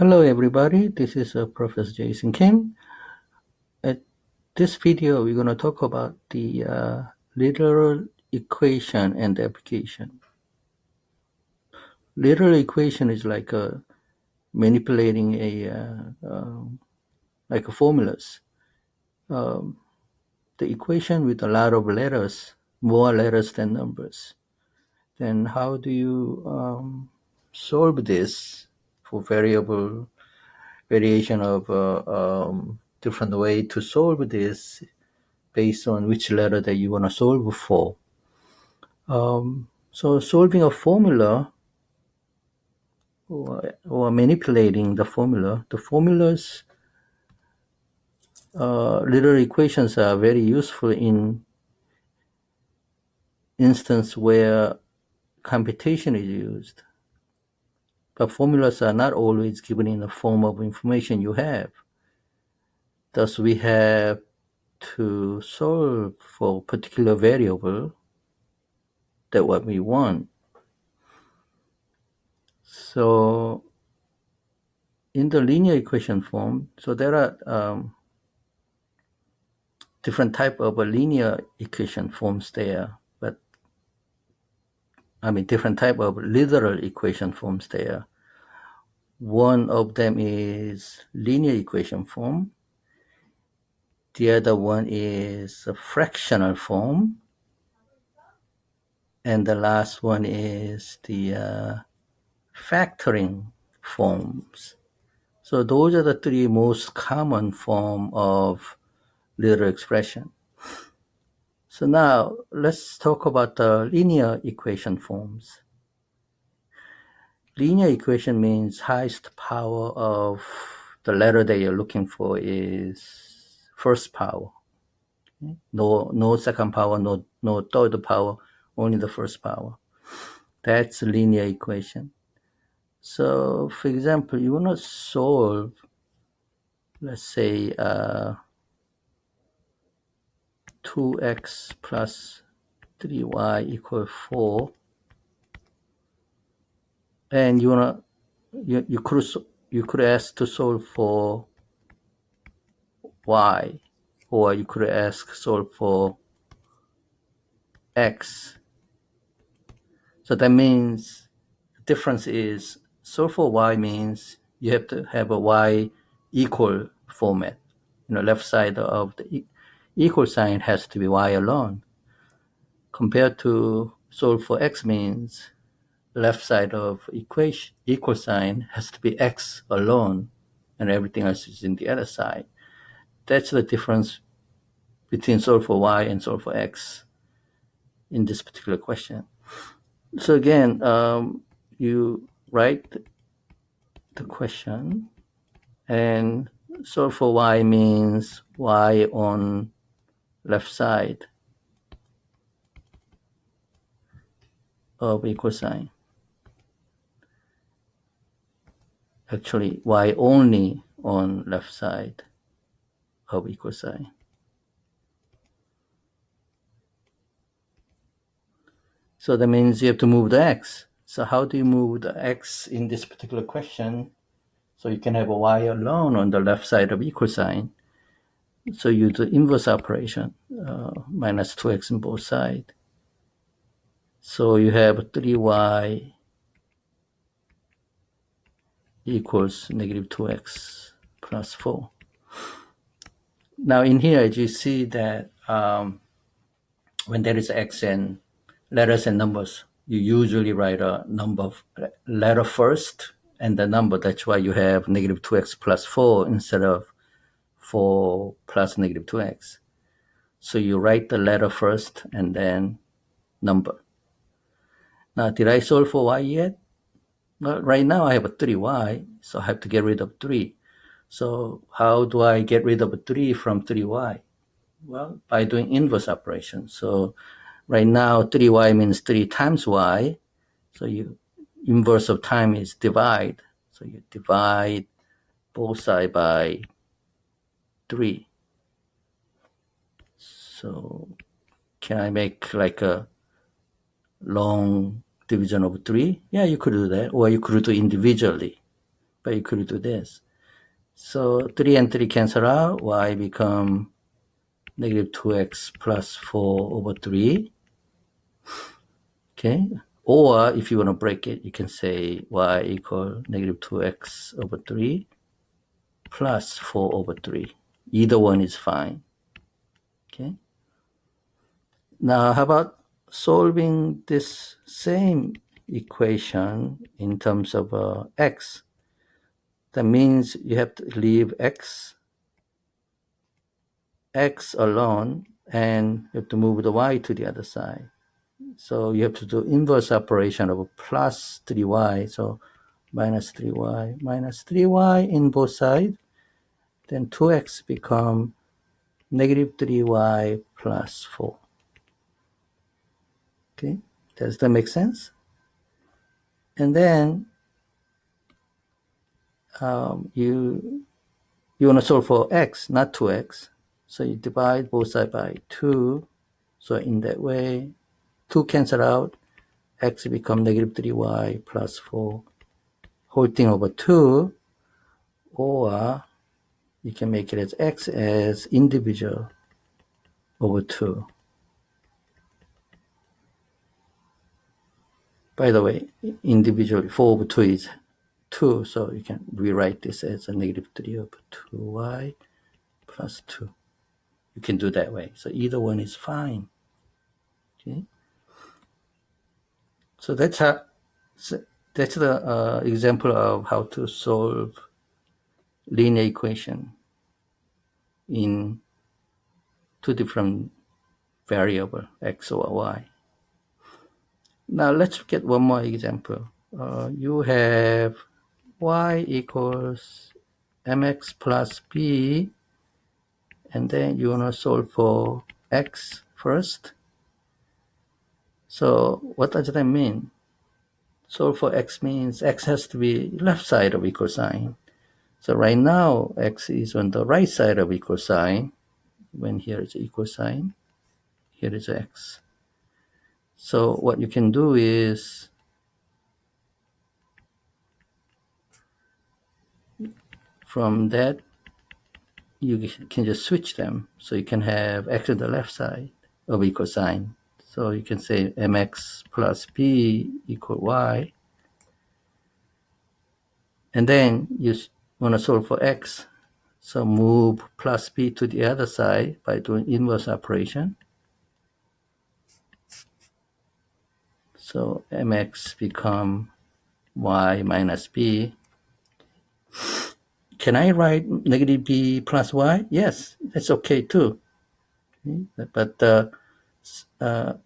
Hello everybody, this is Professor Jason Kim. At this video, we're going to talk about the literal equation and the application. Literal equation is like manipulating like a formulas. Um, the equation with a lot of letters, more letters than numbers. Then how do you solve this for variation of different way to solve this based on which letter that you want to solve for. So solving a formula or manipulating the formulas, literal equations are very useful in instance where computation is used. But formulas are not always given in the form of information you have. Thus, we have to solve for a particular variable that what we want. So in the linear equation form, so there are different type of linear equation forms there, but different type of literal equation forms there. One of them is linear equation form. The other one is a fractional form. And the last one is the factoring forms. So those are the three most common form of literal expression. So now let's talk about the linear equation forms. Linear equation means highest power of the letter that you're looking for is first power. No second power, no third power, only the first power. That's a linear equation. So for example, you want to solve, let's say 2x plus 3y equal 4, and you could ask to solve for y, or you could ask solve for x. So that means the difference is solve for y means you have to have a y equal format. Left side of the equal sign has to be y alone. Compared to solve for x means left side of equation equal sign has to be x alone, and everything else is in the other side. That's the difference between solve for y and solve for x in this particular question. So again, you write the question, and solve for y means y on left side of equal sign. Actually, y only on left side of equal sign. So that means you have to move the x. So how do you move the x in this particular question? So you can have a y alone on the left side of equal sign. So you do inverse operation, minus 2x on both sides. So you have 3y equals negative 2x plus 4. Now in here, you see that when there is x and letters and numbers, you usually write a letter first and the number. That's why you have negative 2x plus 4 instead of 4 plus negative 2x. So you write the letter first and then number. Now, did I solve for y yet? Well, right now I have a 3y, so I have to get rid of 3. So how do I get rid of a 3 from 3y? Well, by doing inverse operation. So right now 3y means 3 times y. So you inverse of time is divide. So you divide both sides by 3. So can I make like a long division of 3? Yeah, you could do that, or you could do it individually. but you could do this. So 3 and 3 cancel out, y become negative 2x plus 4 over 3. Okay, or if you want to break it, you can say y equal negative 2x over 3 plus 4 over 3. Either one is fine. Okay. Now, how about solving this same equation in terms of x? That means you have to leave x alone, and you have to move the y to the other side. So you have to do inverse operation of plus 3y. So minus 3y in both sides. Then 2x become negative 3y plus 4. Okay, does that make sense? And then you want to solve for x, not 2x. So you divide both sides by 2. So in that way, 2 cancel out. X become negative 3y plus 4 whole thing over 2. Or you can make it as x as individual over 2. By the way, individually 4 over 2 is 2. So you can rewrite this as a negative 3 over 2y plus 2. You can do that way. So either one is fine. Okay. So that's the example of how to solve linear equation in two different variable, x or y. Now let's look at one more example. You have y equals mx plus b, and then you want to solve for x first. So what does that mean? Solve for x means x has to be left side of equal sign. So right now, x is on the right side of equal sign. When here is equal sign, here is x. So what you can do is, from that, you can just switch them. So you can have x on the left side of equal sign. So you can say mx plus b equal y. And then you want to solve for x. So move plus b to the other side by doing inverse operation. So mx become y minus b. Can I write negative b plus y? Yes, that's okay too. But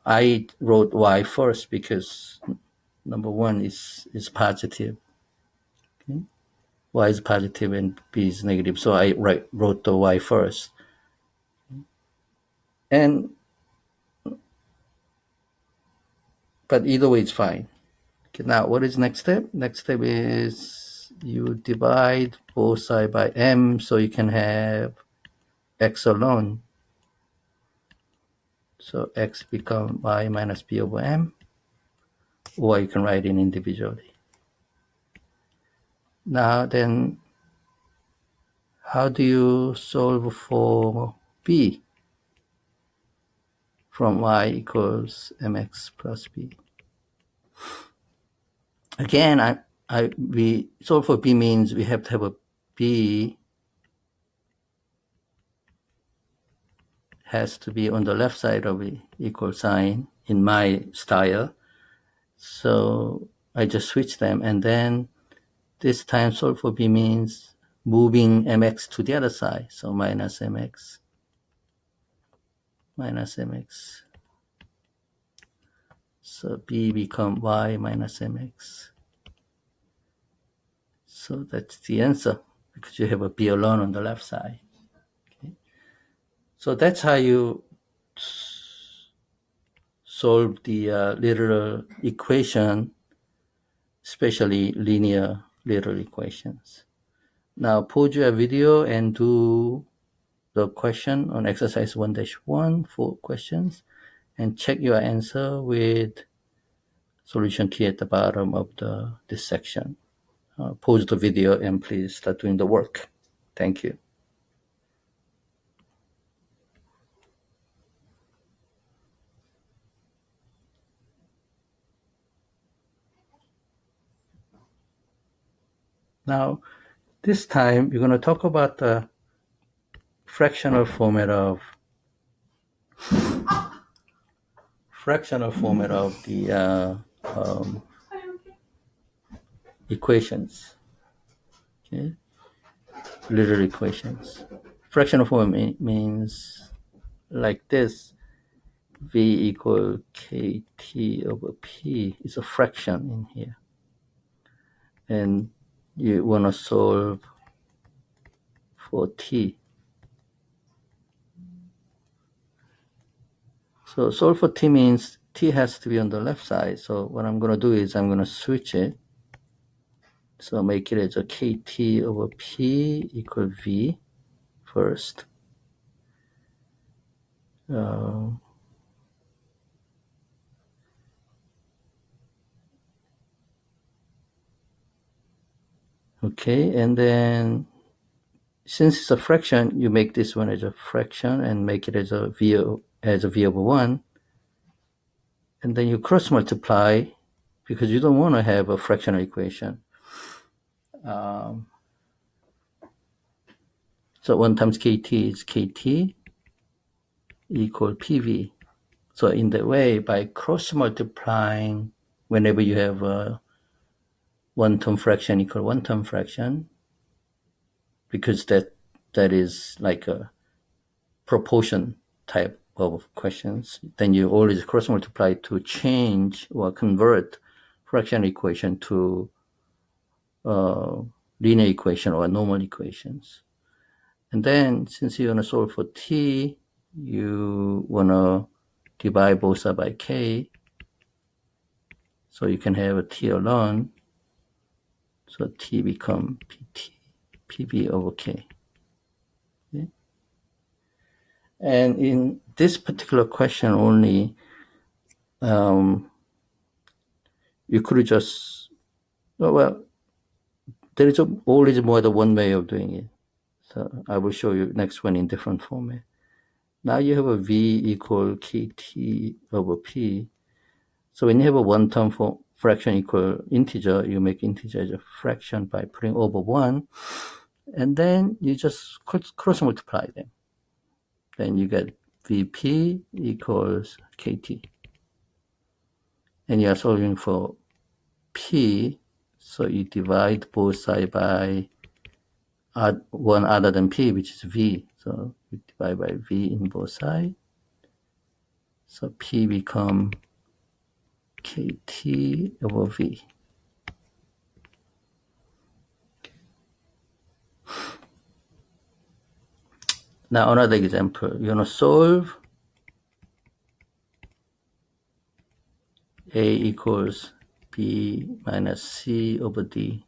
I wrote y first because number one is positive. Okay? Y is positive and b is negative, so I wrote the y first. But either way, it's fine. Okay, now, what is next step? Next step is you divide both sides by m, so you can have x alone. So x become y minus b over m, or you can write it individually. Now then, how do you solve for b from y equals mx plus b? Again, we solve for b means we have to have a b has to be on the left side of the equal sign in my style. So I just switch them, and then this time solve for b means moving mx to the other side. So minus mx. So b become y minus mx. So that's the answer, because you have a b alone on the left side. Okay. So that's how you solve the literal equation, especially linear literal equations. Now pause your video and do the question on exercise 1-1, 4 questions, and check your answer with solution key at the bottom of this section. pause the video and please start doing the work. Thank you. Now, this time we're going to talk about the fractional format of the equations. Okay, little equations. Fractional form means like this: v equal kt over p is a fraction in here, and you want to solve for t. So solve for t means t has to be on the left side. So what I'm going to do is I'm going to switch it. So make it as a kt over p equal v first. Okay, and then since it's a fraction, you make this one as a fraction and make it as a v over 1. And then you cross multiply because you don't want to have a fractional equation. So 1 times kt is kt equal pv. So in that way, by cross multiplying, whenever you have a one-term fraction equal one-term fraction, because that is like a proportion type of questions, then you always cross multiply to change or convert fraction equation to linear equation or normal equations. And then since you want to solve for t, you want to divide both sides by k. So you can have a t alone. So t become pt, pb over k. Okay? And in this particular question only, you could just, well, there is always more than one way of doing it. So I will show you next one in different format. Now you have a v equal kt over p. So when you have a one-term fraction equal integer, you make integer as a fraction by putting over 1. And then you just cross multiply them. Then you get vp equals kt. And you are solving for p, so you divide both sides by one other than p, which is v. So you divide by v in both sides. So p become kt over v. Now another example, you want to solve a equals b minus c over d.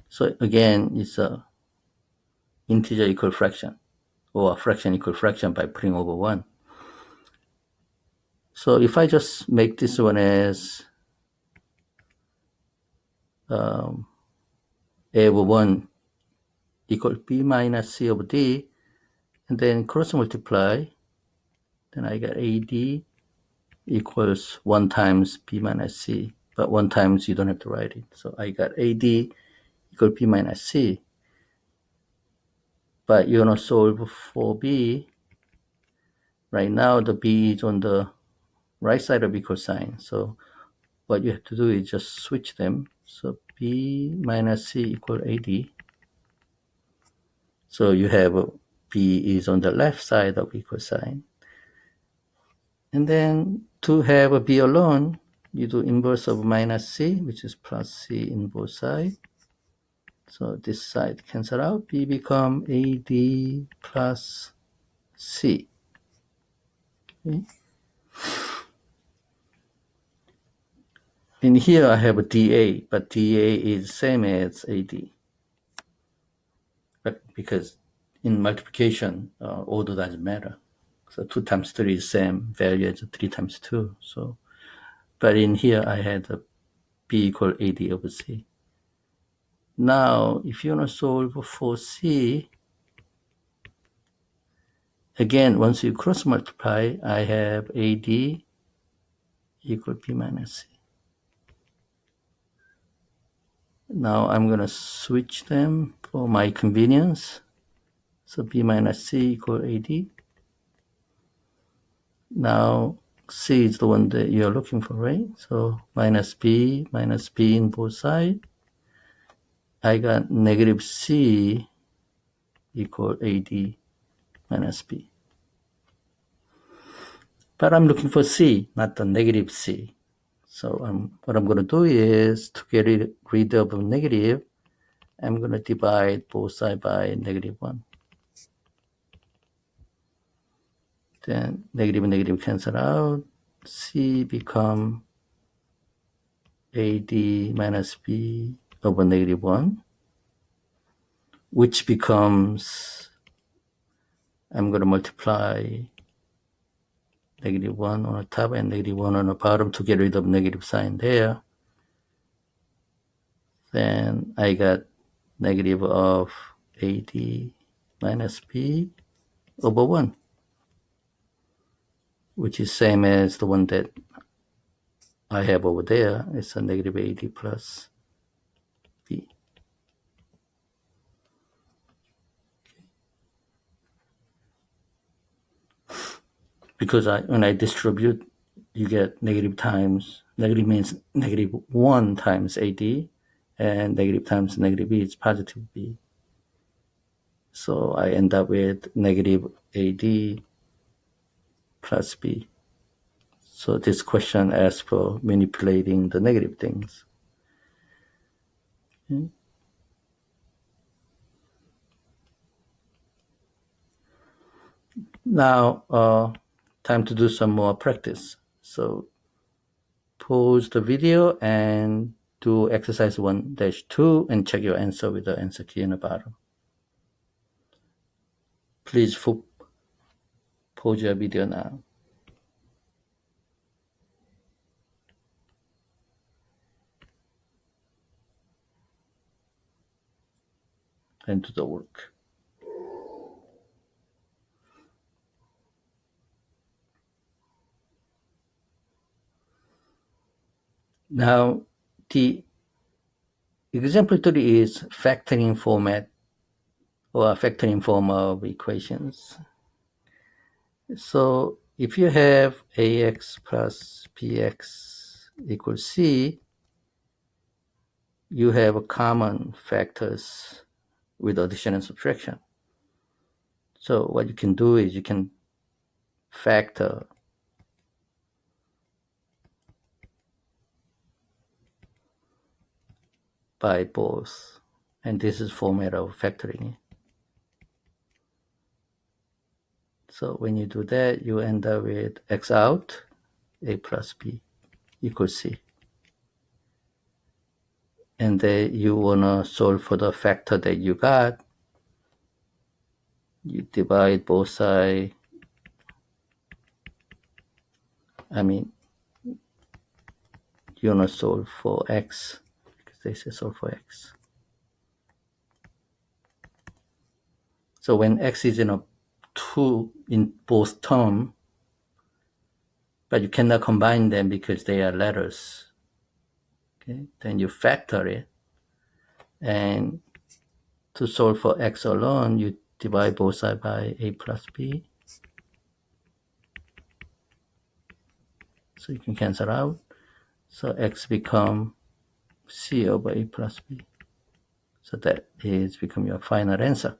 So again, it's a integer equal fraction, or a fraction equal fraction by putting over 1. So if I just make this one as a over 1 equal b minus c over d, and then cross multiply, then I get ad equals 1 times b minus c, but 1 times you don't have to write it. So I got ad equal b minus c. But you want to solve for b. Right now the b is on the right side of equal sign. So what you have to do is just switch them. So b minus c equal ad. So you have b is on the left side of equal sign. And then to have a b alone, you do inverse of minus c, which is plus c in both sides. So this side cancel out. B become ad plus c. Okay. In here I have a dA, but dA is same as ad. But because in multiplication, order doesn't matter. So 2 times 3 is same value as 3 times 2. So, but in here I had a b equal ad over c. Now, if you want to solve for C, again, once you cross multiply, I have AD equal B minus C. Now I'm going to switch them for my convenience. So B minus C equal AD. Now C is the one that you're looking for, right? So minus B in both sides. I got negative C equal AD minus B. But I'm looking for C, not the negative C. So what I'm going to do is, to get rid of negative, I'm going to divide both sides by negative 1. Then negative and negative cancel out. C become AD minus B over negative 1, which becomes, I'm going to multiply negative 1 on the top and negative 1 on the bottom to get rid of negative sign there. Then I got negative of AD minus B over 1, which is same as the one that I have over there. It's a negative AD plus B. Because when I distribute, you get negative times, negative means negative 1 times AD, and negative times negative B is positive B. So I end up with negative AD plus B. So this question asks for manipulating the negative things. Okay. Now, time to do some more practice. So pause the video and do exercise 1-2 and check your answer with the answer key in the bottom. Please pause your video now. And do the work. Now, the example 3 is factoring format or factoring form of equations. So if you have ax plus bx equals c, you have common factors with addition and subtraction. So what you can do is you can factor by both, and this is format of factoring. So when you do that, you end up with x out, a plus b equals c. And then you want to solve for the factor that you got. You divide both sides. You want to solve for x, because they say solve for x. So when x is in a 2 in both terms, but you cannot combine them because they are letters. Okay, then you factor it, and to solve for x alone, you divide both sides by a plus b. So you can cancel out. So x become c over a plus b. So that is become your final answer.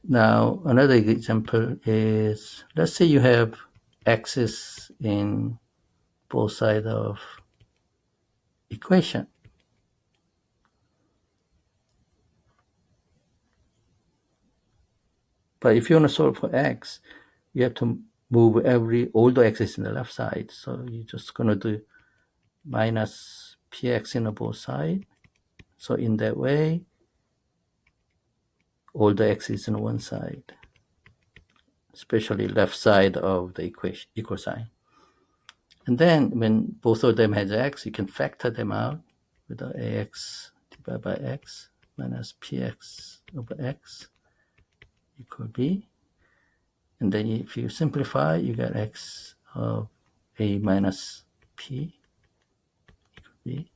Now, another example is, let's say you have x's in both sides of equation. But if you want to solve for x, you have to move all the x's in the left side. So you're just going to do minus px in both sides. So in that way, all the x's in one side, especially left side of the equation, equal sign. And then when both of them has x, you can factor them out with the ax divided by x minus px over x equal b. And then if you simplify, you get x of a minus p equal b.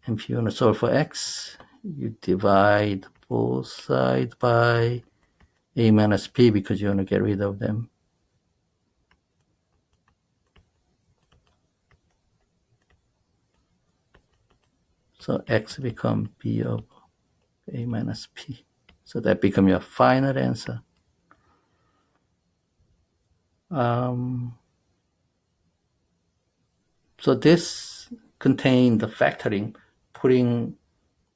And if you want to solve for x, you divide both sides by a minus p because you want to get rid of them. So x becomes b of a minus p. So that becomes your final answer. So this contains the factoring, putting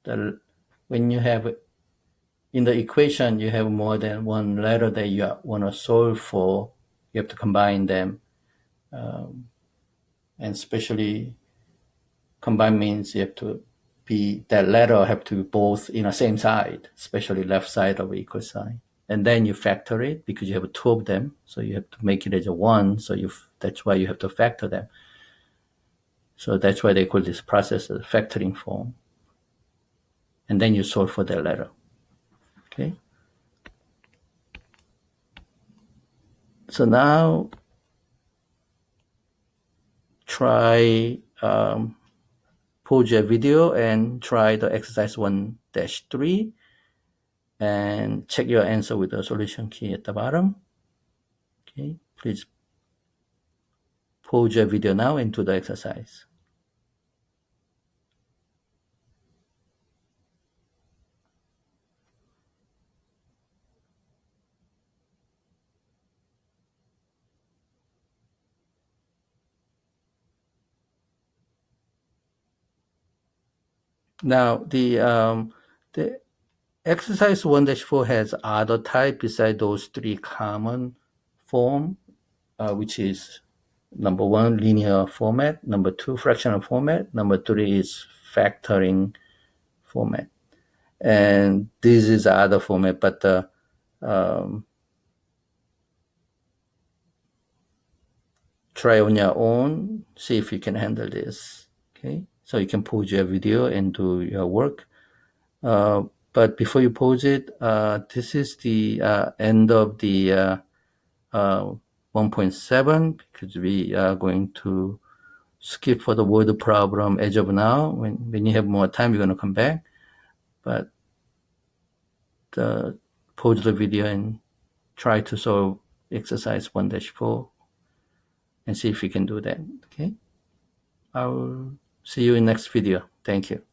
the, when you have in the equation, you have more than one letter that you want to solve for, you have to combine them. And especially combine means you have to be, that letter have to be both in the same side, especially left side of equal sign. And then you factor it because you have two of them. So you have to make it as a one. So that's why you have to factor them. So that's why they call this process a factoring form. And then you solve for that letter. Okay. So now try pause your video and try the exercise 1-3 and check your answer with the solution key at the bottom. Okay, please pause your video now and do the exercise. Now the exercise 1-4 has other type besides those three common form, which is number one, linear format, number two, fractional format, number three is factoring format. And this is other format, but try on your own, see if you can handle this. Okay, so you can pause your video and do your work. But before you pause it, this is the end of the 1.7 because we are going to skip for the word problem as of now. When you have more time, you're going to come back. But pause the video and try to solve exercise 1-4 and see if you can do that. Okay. I'll see you in next video. Thank you.